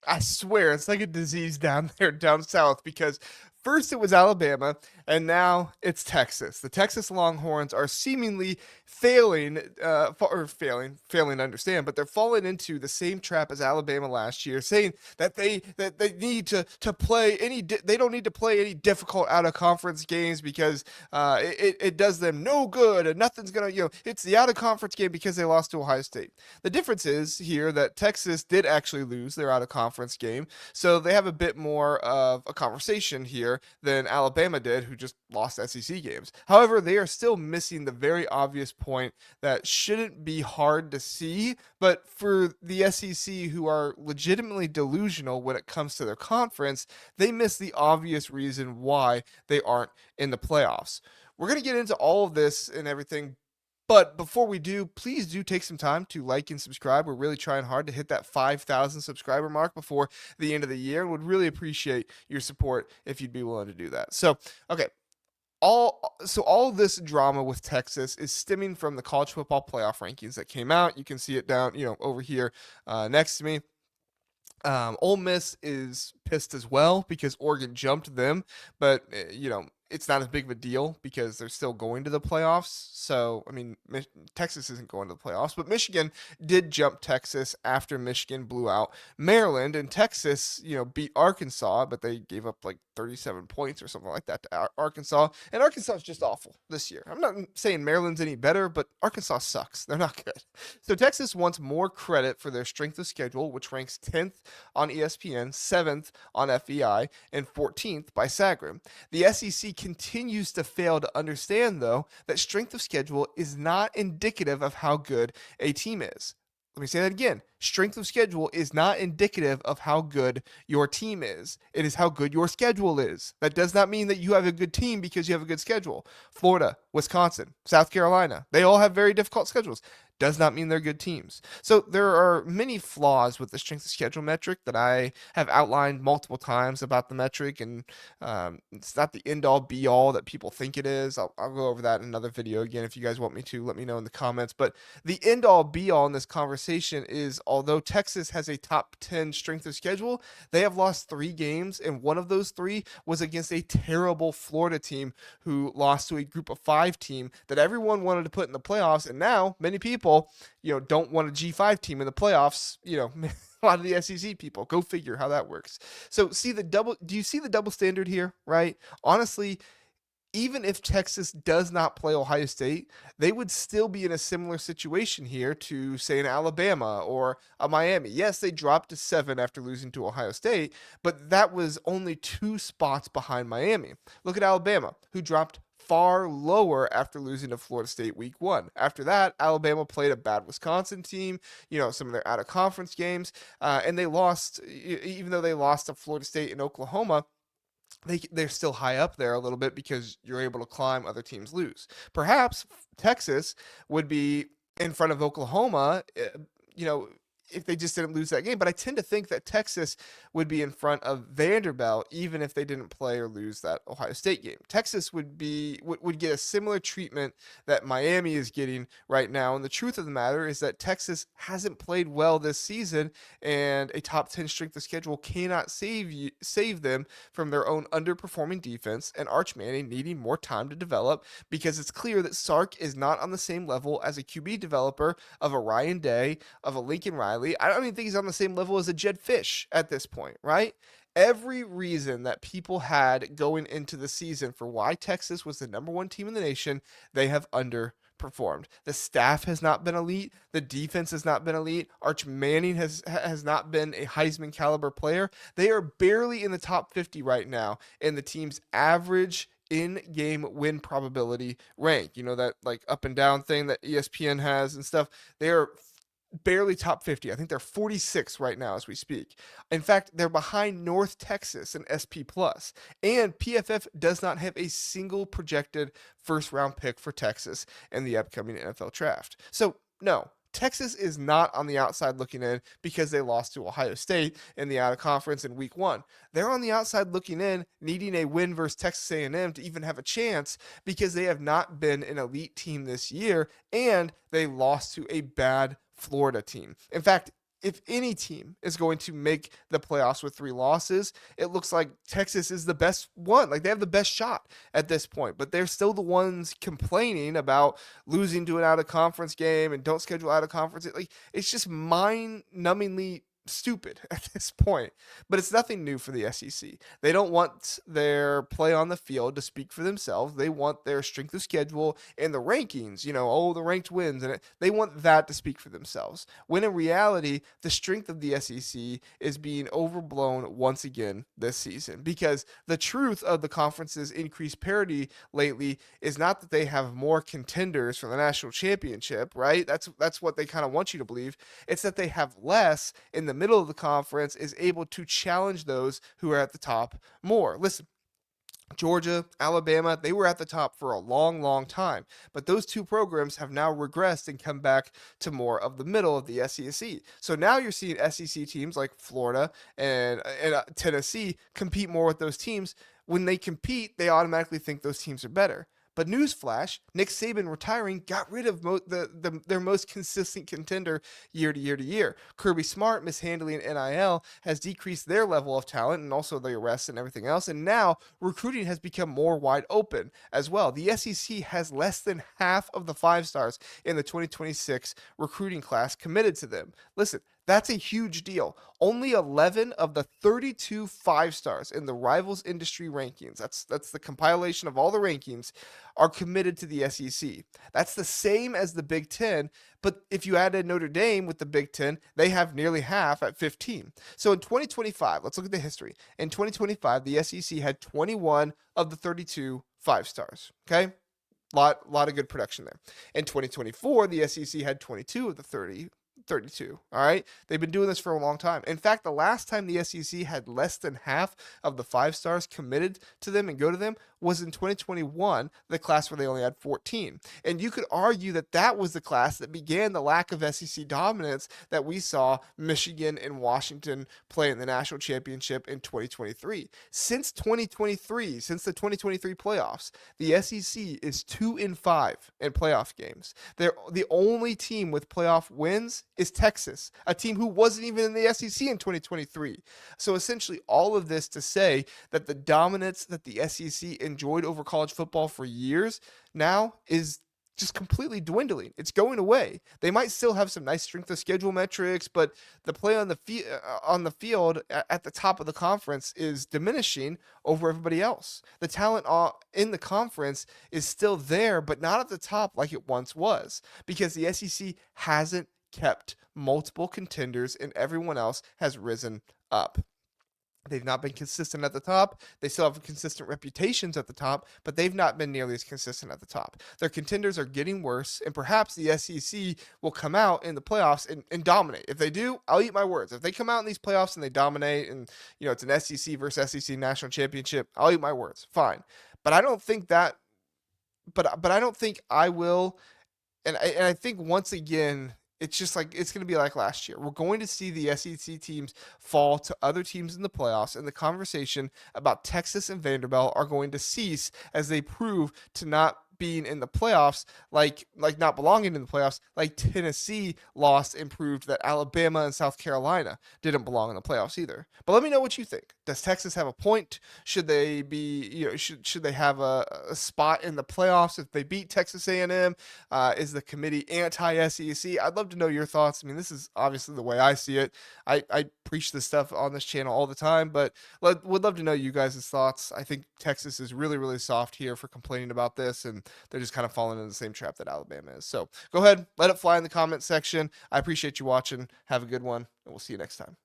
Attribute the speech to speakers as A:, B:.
A: I swear it's like a disease down there down south because first it was Alabama and now it's Texas. The Texas Longhorns are seemingly failing, failing to understand, but they're falling into the same trap as Alabama last year, saying that they need to play they don't need to play any difficult out of conference games because it does them no good and nothing's gonna it's the out of conference game because they lost to Ohio State. The difference is here that Texas did actually lose their out of conference game, so they have a bit more of a conversation here than Alabama did, who just lost SEC games. However, they are still missing the very obvious point that shouldn't be hard to see, but for the SEC, who are legitimately delusional when it comes to their conference, they miss the obvious reason why they aren't in the playoffs. We're going to get into all of this and everything, but before we do, please do take some time to like and subscribe. We're really trying hard to hit that 5,000 subscriber mark before the end of the year and would really appreciate your support if you'd be willing to do that. So, okay, all this drama with Texas is stemming from the college football playoff rankings that came out. You can see it down, over here next to me. Ole Miss is pissed as well because Oregon jumped them, but it's not as big of a deal because they're still going to the playoffs. So I mean, Texas isn't going to the playoffs, but Michigan did jump Texas after Michigan blew out Maryland, and Texas, beat Arkansas, but they gave up like 37 points or something like that to Arkansas, and Arkansas is just awful this year. I'm not saying Maryland's any better, but Arkansas sucks. They're not good. So Texas wants more credit for their strength of schedule, which ranks 10th on ESPN, 7th on FEI, and 14th by Sagrum. The SEC continues to fail to understand, though, that strength of schedule is not indicative of how good a team is. Let me say that again. Strength of schedule is not indicative of how good your team is. It is how good your schedule is. That does not mean that you have a good team because you have a good schedule. Florida, Wisconsin, South Carolina, they all have very difficult schedules. Does not mean they're good teams. So there are many flaws with the strength of schedule metric that I have outlined multiple times about the metric, and it's not the end all be all that people think it is. I'll go over that in another video again if you guys want me to. Let me know in the comments. But the end all be all in this conversation is, although Texas has a top 10 strength of schedule, they have lost 3 games, and one of those 3 was against a terrible Florida team who lost to a group of 5 team that everyone wanted to put in the playoffs, and now many people don't want a G5 team in the playoffs. A lot of the SEC people. Go figure how that works. So do you see the double standard here, right? Honestly, even if Texas does not play Ohio State, they would still be in a similar situation here to, say, an Alabama or a Miami. Yes, they dropped to 7 after losing to Ohio State, but that was only 2 spots behind Miami. Look at Alabama, who dropped far lower after losing to Florida State week 1. After that, Alabama played a bad Wisconsin team, some of their out of conference games, and they lost, even though they lost to Florida State and Oklahoma. They're still high up there a little bit because you're able to climb, other teams lose. Perhaps Texas would be in front of Oklahoma, if they just didn't lose that game. But I tend to think that Texas would be in front of Vanderbilt even if they didn't play or lose that Ohio State game. Texas would get a similar treatment that Miami is getting right now. And the truth of the matter is that Texas hasn't played well this season, and a top 10 strength of schedule cannot save them from their own underperforming defense and Arch Manning needing more time to develop, because it's clear that Sark is not on the same level as a QB developer of a Ryan Day, of a Lincoln Riley. I don't even think he's on the same level as a Jed Fish at this point, right? Every reason that people had going into the season for why Texas was the number 1 team in the nation, they have underperformed. The staff has not been elite. The defense has not been elite. Arch Manning has not been a Heisman caliber player. They are barely in the top 50 right now in the team's average in-game win probability rank. That like up and down thing that ESPN has and stuff. They are barely top 50. I think they're 46 right now as we speak. In fact, they're behind North Texas and SP Plus. And PFF does not have a single projected first round pick for Texas in the upcoming NFL draft. So, no, Texas is not on the outside looking in because they lost to Ohio State in the out of conference in week 1. They're on the outside looking in, needing a win versus Texas A&M to even have a chance because they have not been an elite team this year, and they lost to a bad Florida team. In fact, if any team is going to make the playoffs with 3 losses, it looks like Texas is the best one. Like they have the best shot at this point, but they're still the ones complaining about losing to an out of conference game and don't schedule out of conference. Like it's just mind numbingly stupid at this point. But it's nothing new for the SEC. They don't want their play on the field to speak for themselves. They want their strength of schedule and the rankings, the ranked wins, and they want that to speak for themselves. When in reality, the strength of the SEC is being overblown once again this season, because the truth of the conference's increased parity lately is not that they have more contenders for the national championship, right? That's what they kind of want you to believe. It's that they have less in the middle of the conference is able to challenge those who are at the top more. Listen, Georgia, Alabama, they were at the top for a long, long time. But those two programs have now regressed and come back to more of the middle of the SEC. So now you're seeing SEC teams like Florida and Tennessee compete more with those teams. When they compete, they automatically think those teams are better. But newsflash, Nick Saban retiring got rid of their most consistent contender year to year to year. Kirby Smart mishandling NIL has decreased their level of talent and also the arrests and everything else. And now recruiting has become more wide open as well. The SEC has less than half of the 5 stars in the 2026 recruiting class committed to them. Listen, that's a huge deal. Only 11 of the 32 5 stars in the Rivals Industry rankings, that's the compilation of all the rankings, are committed to the SEC. That's the same as the Big Ten, but if you add in Notre Dame with the Big Ten, they have nearly half at 15. So in 2025, let's look at the history. In 2025, the SEC had 21 of the 32 5 stars. Okay? Lot of good production there. In 2024, the SEC had 22 of the 32. All right. They've been doing this for a long time. In fact, the last time the SEC had less than half of the 5 stars committed to them and go to them was in 2021, the class where they only had 14. And you could argue that that was the class that began the lack of SEC dominance that we saw Michigan and Washington play in the national championship in 2023. Since 2023, since the 2023 playoffs, the SEC is 2-5 in playoff games. They're the only team with playoff wins is Texas, a team who wasn't even in the SEC in 2023. So essentially all of this to say that the dominance that the SEC enjoyed over college football for years now is just completely dwindling. It's going away. They might still have some nice strength of schedule metrics, but the play on the field at the top of the conference is diminishing over everybody else. The talent in the conference is still there, but not at the top like it once was, because the SEC hasn't kept multiple contenders and everyone else has risen up. They've not been consistent at the top. They still have consistent reputations at the top, but they've not been nearly as consistent at the top. Their contenders are getting worse, and perhaps the SEC will come out in the playoffs and dominate. If they do, I'll eat my words. If they come out in these playoffs and they dominate, and it's an SEC versus SEC national championship, I'll eat my words. Fine, but I don't think that. But I don't think I will, and I think once again, it's just like it's going to be like last year. We're going to see the SEC teams fall to other teams in the playoffs, and the conversation about Texas and Vanderbilt are going to cease as they prove to not being in the playoffs, like not belonging in the playoffs, like Tennessee lost and proved that Alabama and South Carolina didn't belong in the playoffs either. But let me know what you think. Does Texas have a point? Should they be, should they have a spot in the playoffs if they beat Texas A&M? Is the committee anti-SEC? I'd love to know your thoughts. I mean, this is obviously the way I see it. I preach this stuff on this channel all the time, but would love to know you guys' thoughts. I think Texas is really, really soft here for complaining about this, and they're just kind of falling into the same trap that Alabama is. So go ahead, let it fly in the comment section. I appreciate you watching. Have a good one, and we'll see you next time.